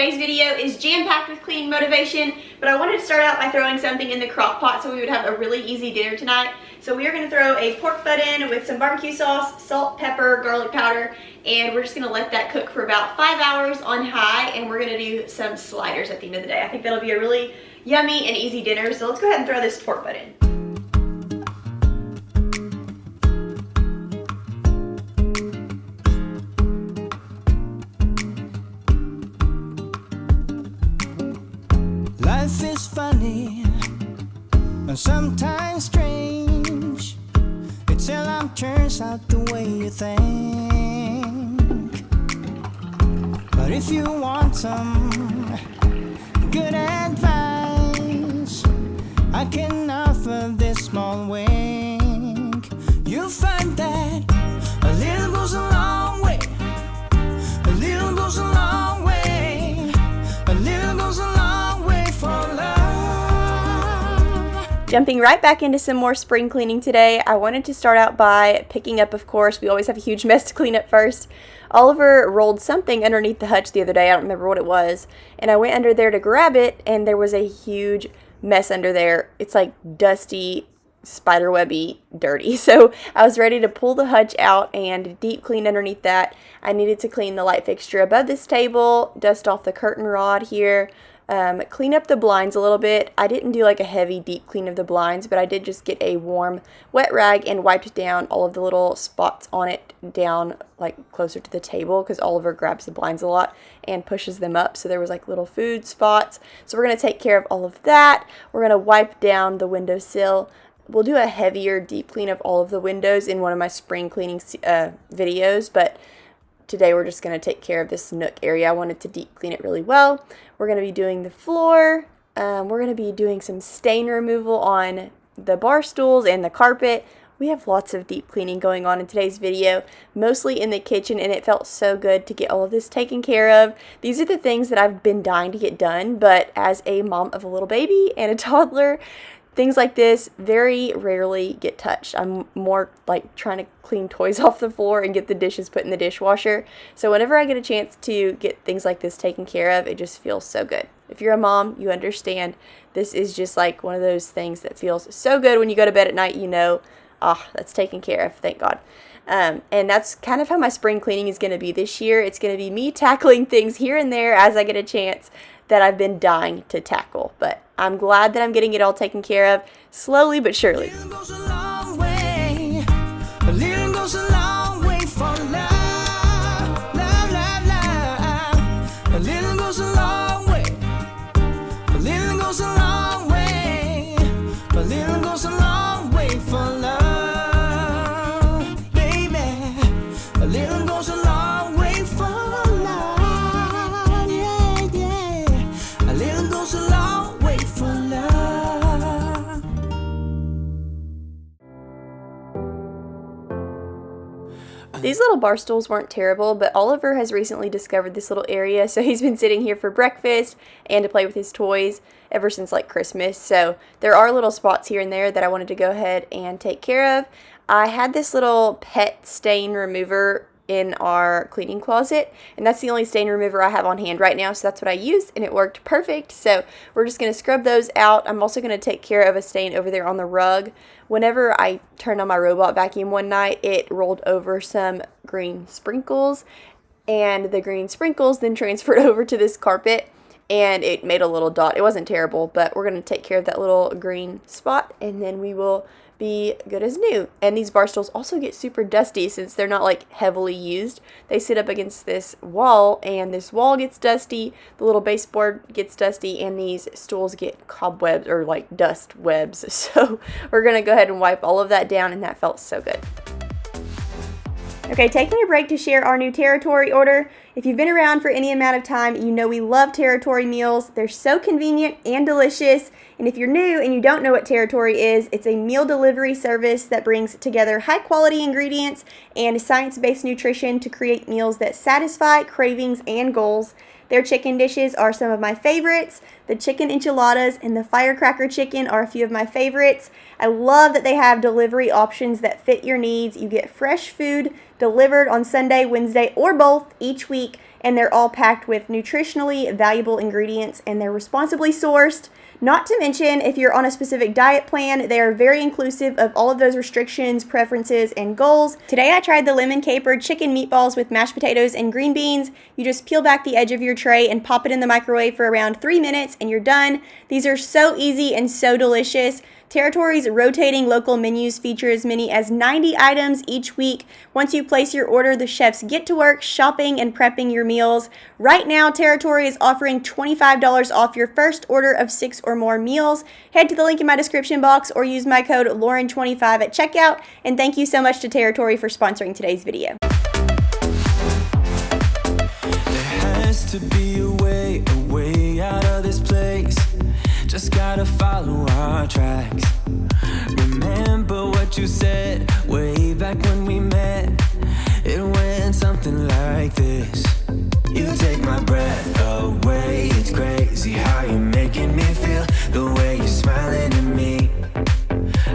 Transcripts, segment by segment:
Today's video is jam-packed with cleaning motivation, but I wanted to start out by throwing something in the crock pot so we would have a really easy dinner tonight. So we are going to throw a pork butt in with some barbecue sauce, salt, pepper, garlic powder, and we're just going to let that cook for about 5 hours on high, and we're going to do some sliders at the end of the day. I think that'll be a really yummy and easy dinner, so let's go ahead and throw this pork butt in. Life is funny and sometimes strange. It seldom turns out the way you think. But if you want some good advice, I can offer this small wink. You'll find that a little goes a long way. A little goes a long way. A little goes a long way for love. Jumping right back into some more spring cleaning today, I wanted to start out by picking up, of course, we always have a huge mess to clean up first. Oliver rolled something underneath the hutch the other day, I don't remember what it was, and I went under there to grab it, and there was a huge mess under there. It's like dusty, spiderwebby, dirty. So I was ready to pull the hutch out and deep clean underneath that. I needed to clean the light fixture above this table, dust off the curtain rod here, clean up the blinds a little bit. I didn't do like a heavy deep clean of the blinds, but I did just get a warm wet rag and wiped down all of the little spots on it down like closer to the table, because Oliver grabs the blinds a lot and pushes them up, so there was like little food spots. So we're going to take care of all of that. We're going to wipe down the windowsill. We'll do a heavier deep clean of all of the windows in one of my spring cleaning videos, but today we're just going to take care of this nook area. I wanted to deep clean it really well. We're going to be doing the floor. We're going to be doing some stain removal on the bar stools and the carpet. We have lots of deep cleaning going on in today's video, mostly in the kitchen, and it felt so good to get all of this taken care of. These are the things that I've been dying to get done, but as a mom of a little baby and a toddler, things like this very rarely get touched. I'm more like trying to clean toys off the floor and get the dishes put in the dishwasher. So whenever I get a chance to get things like this taken care of, it just feels so good. If you're a mom, you understand. This is just like one of those things that feels so good when you go to bed at night, you know, that's taken care of, thank God. And that's kind of how my spring cleaning is going to be this year. It's going to be me tackling things here and there as I get a chance that I've been dying to tackle. But I'm glad that I'm getting it all taken care of, slowly but surely. A little goes a long way. A little goes a long way for love. Love, love, love. A little goes a long way. A little goes a long way. A little goes a long way for love, baby. A little goes a long way for love, yeah, yeah. A little goes a long way for love. These little bar stools weren't terrible, but Oliver has recently discovered this little area, so he's been sitting here for breakfast and to play with his toys ever since like Christmas. So there are little spots here and there that I wanted to go ahead and take care of. I had this little pet stain remover in our cleaning closet, and that's the only stain remover I have on hand right now, so that's what I used, and it worked perfect. So we're just going to scrub those out. I'm also going to take care of a stain over there on the rug. Whenever I turned on my robot vacuum one night, it rolled over some green sprinkles, and the green sprinkles then transferred over to this carpet, and it made a little dot. It wasn't terrible, but we're going to take care of that little green spot, and then we will be good as new. And these bar stools also get super dusty since they're not like heavily used. They sit up against this wall, and this wall gets dusty, the little baseboard gets dusty, and these stools get cobwebs or like dust webs. So we're gonna go ahead and wipe all of that down, and that felt so good. Okay, taking a break to share our new territory order. If you've been around for any amount of time, you know we love territory meals. They're so convenient and delicious. And if you're new and you don't know what territory is, it's a meal delivery service that brings together high quality ingredients and science-based nutrition to create meals that satisfy cravings and goals. Their chicken dishes are some of my favorites. The chicken enchiladas and the firecracker chicken are a few of my favorites. I love that they have delivery options that fit your needs. You get fresh food delivered on Sunday, Wednesday, or both each week, and they're all packed with nutritionally valuable ingredients, and they're responsibly sourced. Not to mention, if you're on a specific diet plan, they are very inclusive of all of those restrictions, preferences, and goals. Today I tried the lemon capered chicken meatballs with mashed potatoes and green beans. You just peel back the edge of your tray and pop it in the microwave for around 3 minutes and you're done. These are so easy and so delicious. Territory's rotating local menus feature as many as 90 items each week. Once you place your order, the chefs get to work shopping and prepping your meals. Right now, Territory is offering $25 off your first order of 6 or more meals. Head to the link in my description box or use my code Lauren25 at checkout. And thank you so much to Territory for sponsoring today's video. There has to be a way out of this place. Just gotta follow our tracks. Remember what you said way back when we met. It went something like this. You take my breath away. It's crazy how you're making me feel. The way you're smiling at me,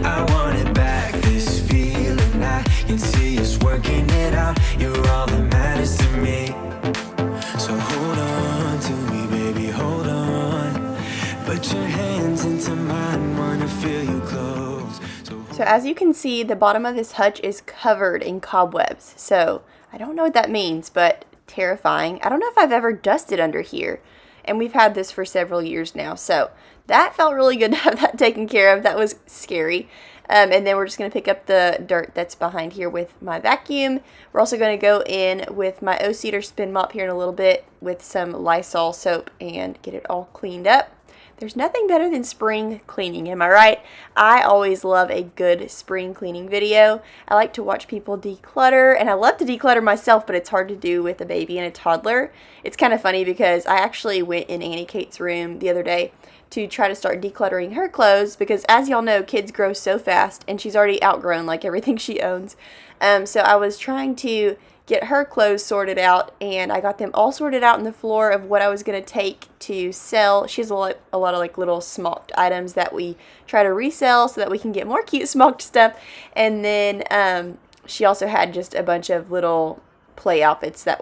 I want it back. This feeling I can see us working it out. You're all that matters to me. So hold on to me, baby, hold on. Put your hands into mine, wanna feel you close. So as you can see, the bottom of this hutch is covered in cobwebs. So I don't know what that means, but terrifying. I don't know if I've ever dusted under here. And we've had this for several years now. So that felt really good to have that taken care of. That was scary. And then we're just going to pick up the dirt that's behind here with my vacuum. We're also going to go in with my O-Cedar spin mop here in a little bit with some Lysol soap and get it all cleaned up. There's nothing better than spring cleaning, am I right? I always love a good spring cleaning video. I like to watch people declutter, and I love to declutter myself, but it's hard to do with a baby and a toddler. It's kind of funny because I actually went in Annie Kate's room the other day to try to start decluttering her clothes because, as y'all know, kids grow so fast, and she's already outgrown like everything she owns. So I was trying to get her clothes sorted out, and I got them all sorted out on the floor of what I was going to take to sell. She has a lot of like little smocked items that we try to resell so that we can get more cute smocked stuff. And then she also had just a bunch of little play outfits that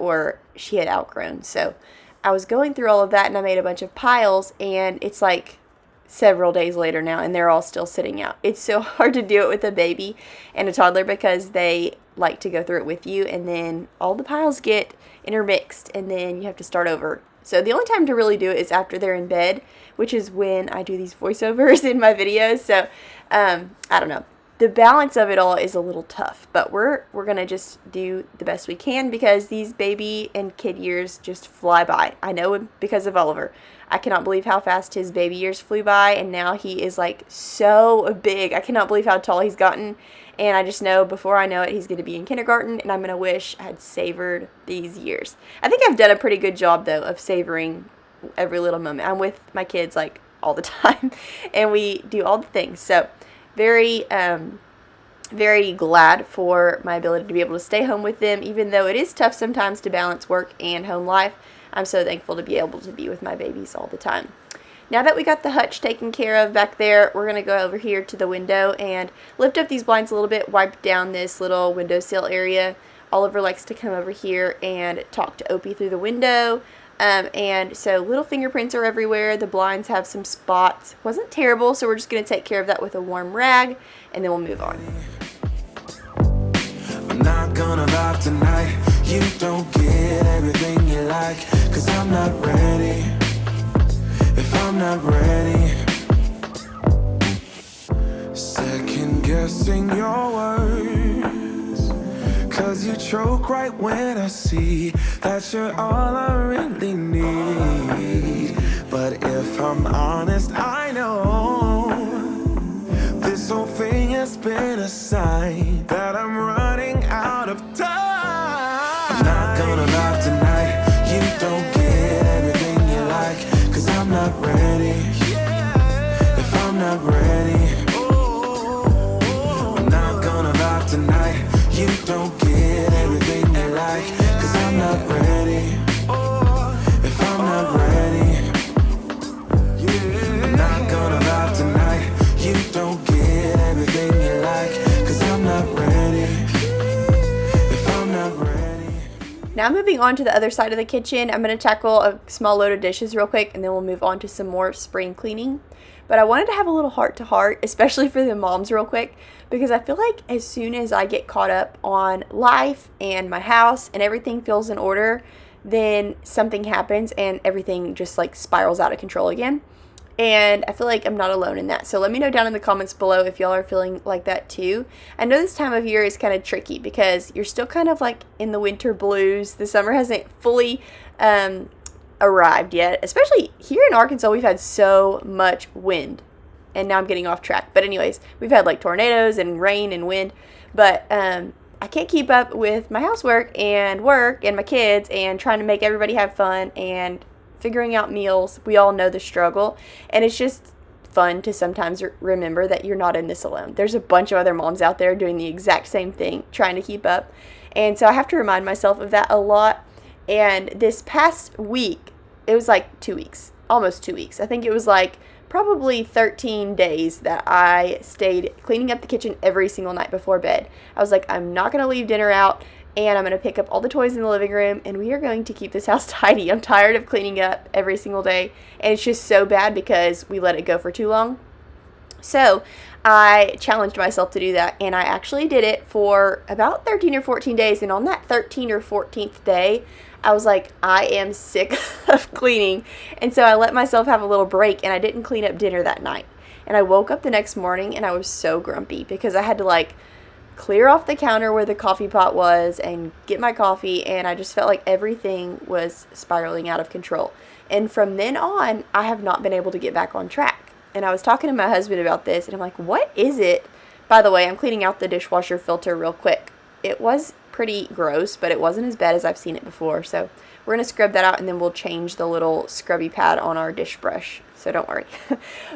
she had outgrown. So I was going through all of that, and I made a bunch of piles, and it's like several days later now, and they're all still sitting out. It's so hard to do it with a baby and a toddler because they like to go through it with you, and then all the piles get intermixed, and then you have to start over. So the only time to really do it is after they're in bed, which is when I do these voiceovers in my videos. So I don't know. The balance of it all is a little tough, but we're gonna just do the best we can because these baby and kid years just fly by. I know because of Oliver. I cannot believe how fast his baby years flew by, and now he is like so big. I cannot believe how tall he's gotten, and I just know before I know it, he's going to be in kindergarten, and I'm going to wish I had savored these years. I think I've done a pretty good job, though, of savoring every little moment. I'm with my kids like all the time, and we do all the things. So very, very glad for my ability to be able to stay home with them, even though it is tough sometimes to balance work and home life. I'm so thankful to be able to be with my babies all the time. Now that we got the hutch taken care of back there, we're going to go over here to the window and lift up these blinds a little bit, wipe down this little windowsill area. Oliver likes to come over here and talk to Opie through the window. And so little fingerprints are everywhere. The blinds have some spots. Wasn't terrible, so we're just going to take care of that with a warm rag, and then we'll move on. I'm not gonna vibe tonight. You don't get everything you like, 'cause I'm not ready. If I'm not ready, second guessing your words, 'cause you choke right when I see that you're all I really need. But if I'm honest, I know this whole thing has been a sign that I'm running out of time. I'm not gonna vibe tonight. You don't get everything you like, 'cause I'm not ready. If I'm not ready, I'm not gonna vibe tonight. You don't get everything you like, 'cause I'm not ready. If I'm not ready, now moving on to the other side of the kitchen. I'm going to tackle a small load of dishes real quick, and then we'll move on to some more spring cleaning. But I wanted to have a little heart-to-heart, especially for the moms real quick, because I feel like as soon as I get caught up on life and my house and everything feels in order, then something happens and everything just like spirals out of control again. And I feel like I'm not alone in that. So let me know down in the comments below if y'all are feeling like that too. I know this time of year is kind of tricky because you're still kind of like in the winter blues. The summer hasn't fully arrived yet. Especially here in Arkansas, we've had so much wind. And now I'm getting off track. But anyways, we've had like tornadoes and rain and wind. But I can't keep up with my housework and work and my kids and trying to make everybody have fun and figuring out meals. We all know the struggle, and it's just fun to sometimes remember that you're not in this alone. There's a bunch of other moms out there doing the exact same thing, trying to keep up, and so I have to remind myself of that a lot. And this past week, it was like 2 weeks, almost 2 weeks. I think it was like probably 13 days that I stayed cleaning up the kitchen every single night before bed. I was like, I'm not going to leave dinner out, and I'm going to pick up all the toys in the living room, and we are going to keep this house tidy. I'm tired of cleaning up every single day, and it's just so bad because we let it go for too long. So I challenged myself to do that, and I actually did it for about 13 or 14 days, and on that 13th or 14th day, I was like, I am sick of cleaning, and so I let myself have a little break, and I didn't clean up dinner that night. And I woke up the next morning, and I was so grumpy because I had to like clear off the counter where the coffee pot was and get my coffee, and I just felt like everything was spiraling out of control. And from then on, I have not been able to get back on track. And I was talking to my husband about this, and I'm like, what is it? By the way, I'm cleaning out the dishwasher filter real quick. It was pretty gross, but it wasn't as bad as I've seen it before. So we're going to scrub that out, and then we'll change the little scrubby pad on our dish brush. So don't worry.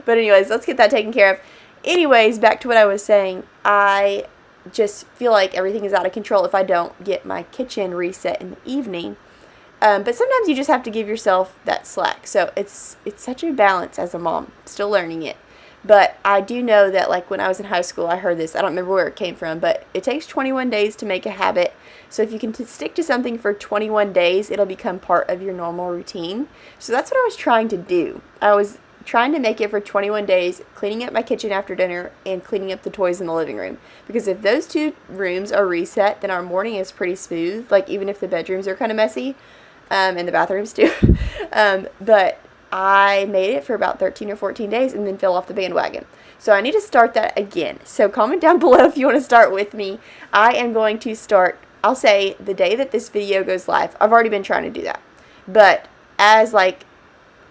But anyways, let's get that taken care of. Anyways, back to what I was saying. I just feel like everything is out of control if I don't get my kitchen reset in the evening. But sometimes you just have to give yourself that slack. So it's such a balance as a mom. Still learning it. But I do know that like when I was in high school, I heard this. I don't remember where it came from, but it takes 21 days to make a habit. So if you can stick to something for 21 days, it'll become part of your normal routine. So that's what I was trying to do. I was trying to make it for 21 days, cleaning up my kitchen after dinner and cleaning up the toys in the living room. Because if those two rooms are reset, then our morning is pretty smooth, like even if the bedrooms are kind of messy, and the bathrooms too. But I made it for about 13 or 14 days and then fell off the bandwagon. So I need to start that again. So comment down below if you want to start with me. I am going to start, I'll say the day that this video goes live. I've already been trying to do that. But as like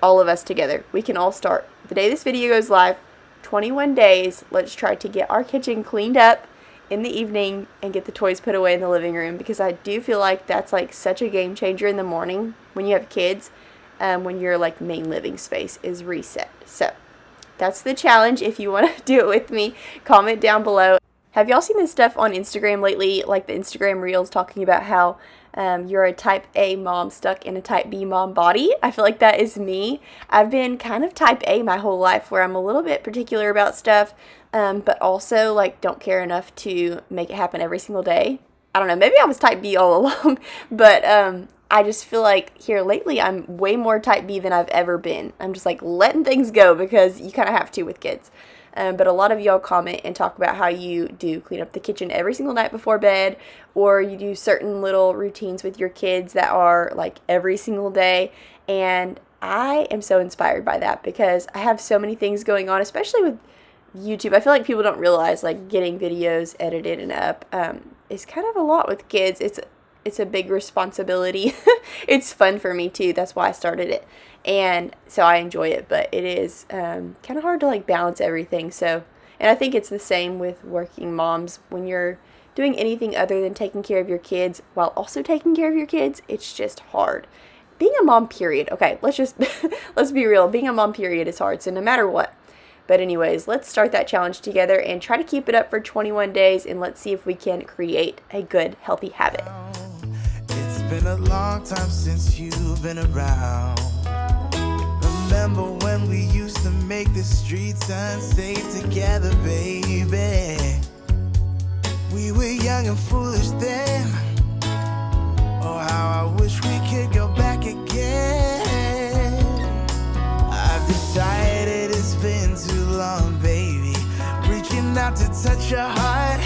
all of us together, we can all start the day this video goes live. 21 days, let's try to get our kitchen cleaned up in the evening and get the toys put away in the living room, because I do feel like that's like such a game changer in the morning when you have kids, when your like main living space is reset. So that's the challenge. If you want to do it with me, comment down below. Have y'all seen this stuff on Instagram lately, like the Instagram reels talking about how you're a type A mom stuck in a type B mom body? I feel like that is me. I've been kind of type A my whole life, where I'm a little bit particular about stuff, but also like don't care enough to make it happen every single day. I don't know, maybe I was type B all along, but I just feel like here lately I'm way more type B than I've ever been. I'm just like letting things go because you kind of have to with kids. But a lot of y'all comment and talk about how you do clean up the kitchen every single night before bed, or you do certain little routines with your kids that are like every single day. And I am so inspired by that because I have so many things going on, especially with YouTube. I feel like people don't realize like getting videos edited and up is kind of a lot with kids. It's a big responsibility. It's fun for me too. That's why I started it. And so I enjoy it, but it is kind of hard to like balance everything. So, and I think it's the same with working moms. When you're doing anything other than taking care of your kids while also taking care of your kids, it's just hard. Being a mom, period. Okay, let's be real. Being a mom, period, is hard. So no matter what. But anyways, let's start that challenge together and try to keep it up for 21 days, and let's see if we can create a good, healthy habit. It's been a long time since you've been around. Remember when we used to make the streets unsafe together, baby? We were young and foolish then. Oh, how I wish we could go back again. I've decided it's been too long, baby. Reaching out to touch your heart,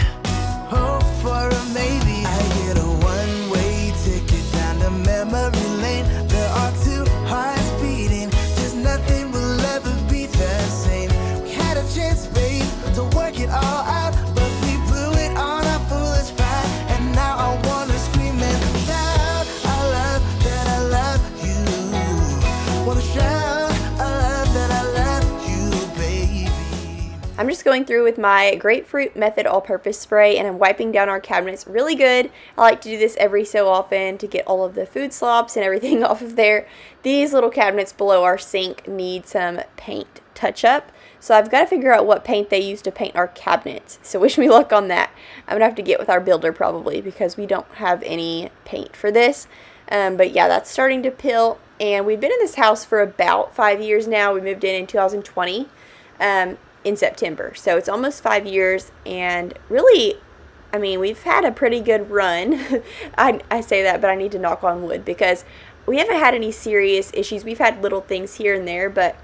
hope for a maybe. I get a one-way ticket down to memory lane. There are two hearts beating, just nothing will ever be the same. We had a chance, babe, to work it all out, but we blew it on our foolish pride. And now I wanna scream and shout, I love that I love you. Wanna shout, I love that I love you, baby. I'm just going through with my grapefruit method all-purpose spray, and I'm wiping down our cabinets really good. I like to do this every so often to get all of the food slops and everything off of there. These little cabinets below our sink need some paint touch-up, so I've got to figure out what paint they use to paint our cabinets. So wish me luck on that. I'm going to have to get with our builder probably because we don't have any paint for this. But yeah, that's starting to peel, and we've been in this house for about 5 years now. We moved in 2020. In September, so it's almost 5 years, and really, I mean, we've had a pretty good run. I say that, but I need to knock on wood because we haven't had any serious issues. We've had little things here and there, but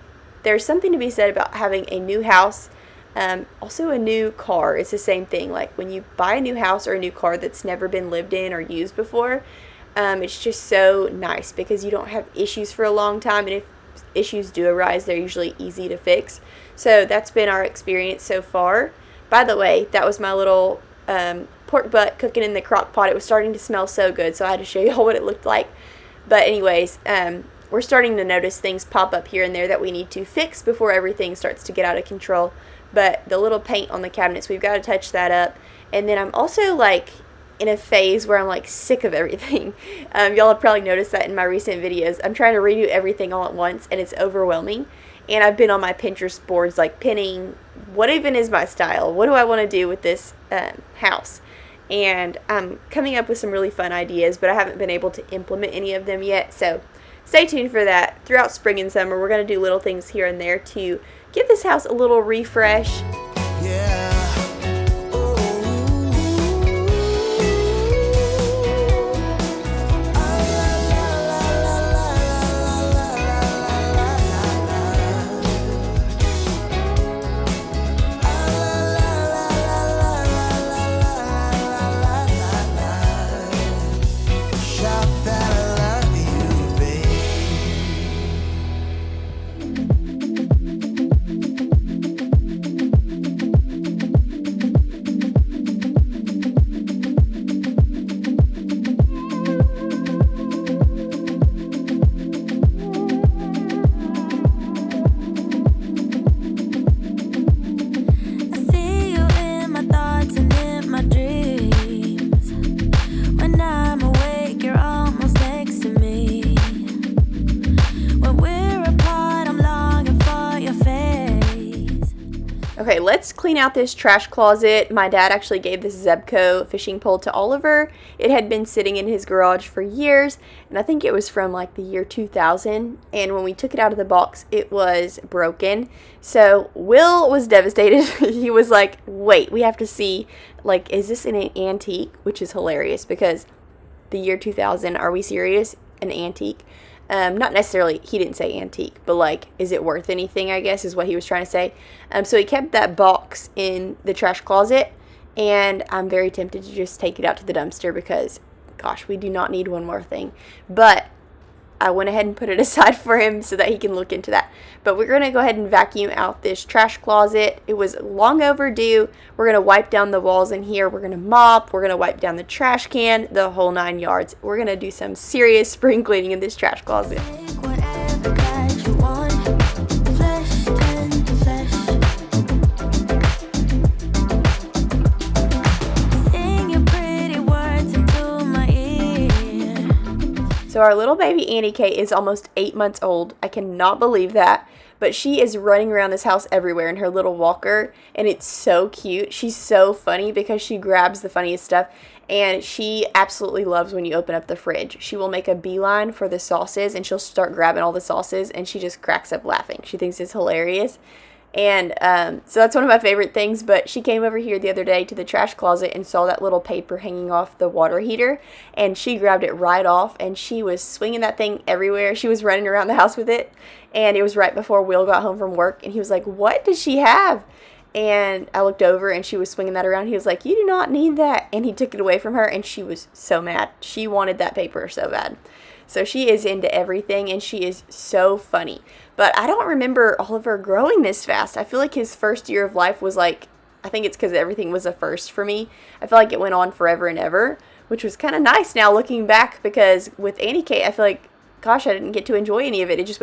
there's something to be said about having a new house, also a new car. It's the same thing. Like when you buy a new house or a new car that's never been lived in or used before, it's just so nice because you don't have issues for a long time, and if issues do arise, they're usually easy to fix. So that's been our experience so far. By the way, that was my little pork butt cooking in the crock pot. It was starting to smell so good, so I had to show y'all what it looked like. But anyways, we're starting to notice things pop up here and there that we need to fix before everything starts to get out of control. But the little paint on the cabinets, we've got to touch that up. And then I'm also like in a phase where I'm like sick of everything. Y'all have probably noticed that in my recent videos. I'm trying to redo everything all at once, and it's overwhelming. And I've been on my Pinterest boards like pinning what even is my style? What do I want to do with this house? And I'm coming up with some really fun ideas, but I haven't been able to implement any of them yet. So stay tuned for that. Throughout spring and summer, we're going to do little things here and there to give this house a little refresh. Yeah. Okay, let's clean out this trash closet. My dad actually gave this Zebco fishing pole to Oliver. It had been sitting in his garage for years, and I think it was from like the year 2000. And when we took it out of the box, it was broken. So Will was devastated. He was like, wait, we have to see, like, is this an antique? Which is hilarious because the year 2000, are we serious? An antique? Not necessarily, he didn't say antique, but like, is it worth anything, I guess, is what he was trying to say. So he kept that box in the trash closet, and I'm very tempted to just take it out to the dumpster because, gosh, we do not need one more thing. But I went ahead and put it aside for him so that he can look into that. But we're going to go ahead and vacuum out this trash closet. It was long overdue. We're going to wipe down the walls in here. We're going to mop. We're going to wipe down the trash can, the whole 9 yards. We're going to do some serious spring cleaning in this trash closet. So our little baby Annie Kate is almost 8 months old. I cannot believe that. But she is running around this house everywhere in her little walker. And it's so cute. She's so funny because she grabs the funniest stuff. And she absolutely loves when you open up the fridge. She will make a beeline for the sauces, and she'll start grabbing all the sauces. And she just cracks up laughing. She thinks it's hilarious. And so that's one of my favorite things. But she came over here the other day to the trash closet and saw that little paper hanging off the water heater, and she grabbed it right off, and she was swinging that thing everywhere. She was running around the house with it, and it was right before Will got home from work, and he was like, "What does she have?" And I looked over, and she was swinging that around. He was like, "You do not need that." And he took it away from her, and she was so mad. She wanted that paper so bad. So she is into everything, and she is so funny. But I don't remember Oliver growing this fast. I feel like his first year of life was like, I think it's because everything was a first for me. I feel like it went on forever and ever, which was kind of nice now looking back, because with Annie Kate, I feel like, gosh, I didn't get to enjoy any of it. It just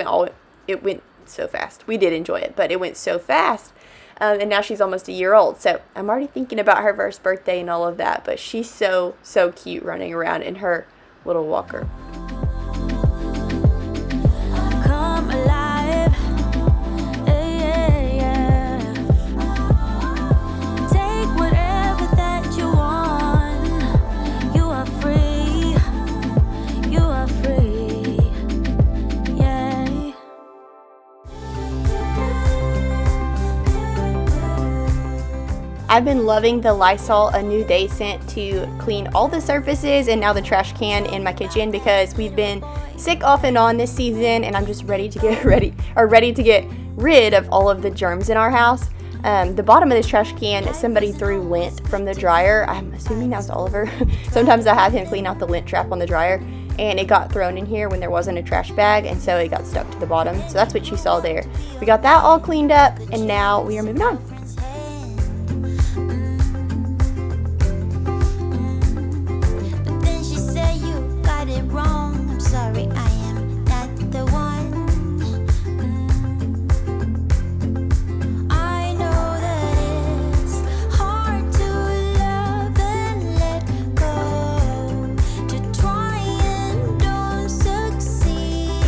it went so fast. We did enjoy it, but it went so fast. And now she's almost a year old. So I'm already thinking about her first birthday and all of that. But she's so, so cute running around in her little walker. Come alive, yeah, yeah. Take whatever that you want. You are free, you are free, yeah. I've been loving the Lysol A New Day scent to clean all the surfaces and now the trash can in my kitchen, because we've been sick off and on this season, and I'm just ready to get ready to get rid of all of the germs in our house. The bottom of this trash can, somebody threw lint from the dryer. I'm assuming that's Oliver. Sometimes I have him clean out the lint trap on the dryer, and it got thrown in here when there wasn't a trash bag, and so it got stuck to the bottom. So that's what you saw there. We got that all cleaned up, and now we are moving on. But then she said you got it wrong. I'm sorry, I am not the one. I know that it's hard to love and let go, to try and don't succeed.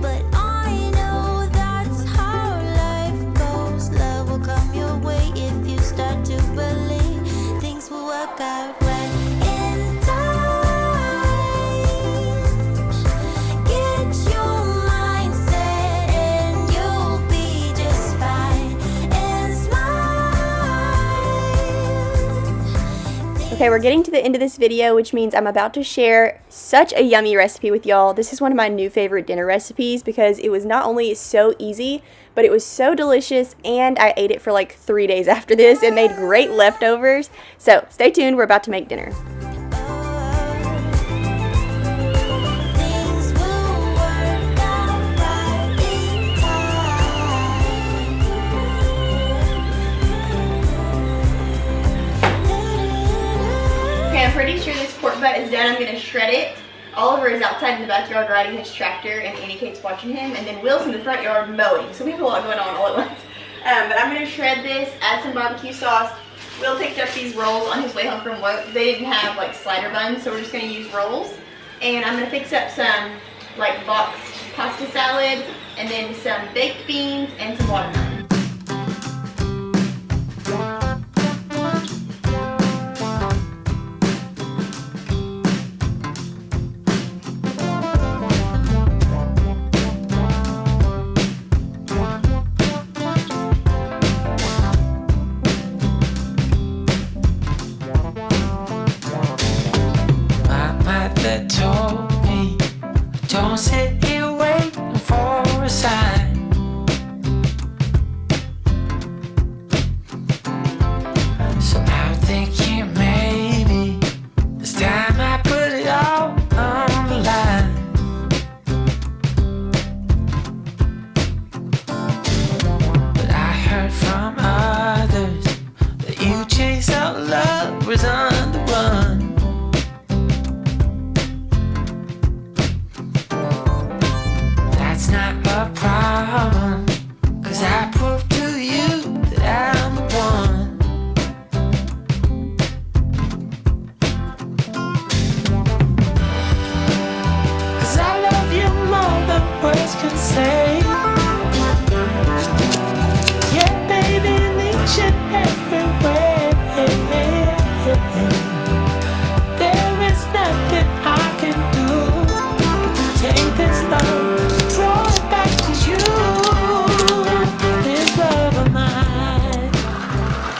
But I know that's how life goes. Love will come your way if you start to believe things will work out right in time. Get your mindset and you'll be just fine. And smile. Okay, we're getting to the end of this video, which means I'm about to share such a yummy recipe with y'all. This is one of my new favorite dinner recipes because it was not only so easy, but it was so delicious, and I ate it for like 3 days after this. It made great leftovers. So stay tuned, we're about to make dinner. Things will work out right in time. Okay, I'm pretty sure this pork butt is done. I'm going to shred it. Oliver is outside in the backyard riding his tractor, and Annie Kate's watching him, and then Will's in the front yard mowing. So we have a lot going on all at once. But I'm going to shred this, add some barbecue sauce. Will picked up these rolls on his way home from work. They didn't have like slider buns, so we're just going to use rolls. And I'm going to fix up some like boxed pasta salad, and then some baked beans and some watermelon. That told me don't sit here waiting for a sign.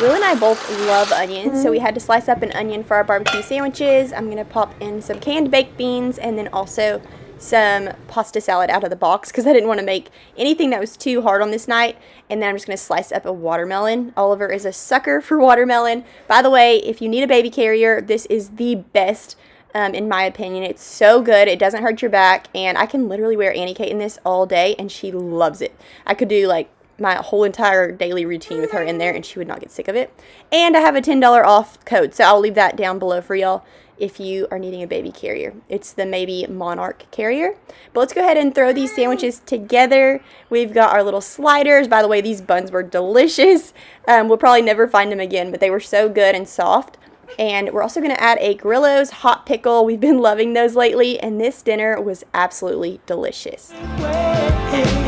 Will and I both love onions, so we had to slice up an onion for our barbecue sandwiches. I'm going to pop in some canned baked beans and then also some pasta salad out of the box because I didn't want to make anything that was too hard on this night. And then I'm just going to slice up a watermelon. Oliver is a sucker for watermelon. By the way, if you need a baby carrier, this is the best in my opinion. It's so good. It doesn't hurt your back, and I can literally wear Annie Kate in this all day, and she loves it. I could do like my whole entire daily routine with her in there, and she would not get sick of it. And I have a $10 off code, so I'll leave that down below for y'all if you are needing a baby carrier. It's the Maybe Monarch carrier. But let's go ahead and throw these sandwiches together. We've got our little sliders. By the way, these buns were delicious. We'll probably never find them again, but they were so good and soft. And we're also going to add a Grillo's hot pickle. We've been loving those lately, and this dinner was absolutely delicious. Hey.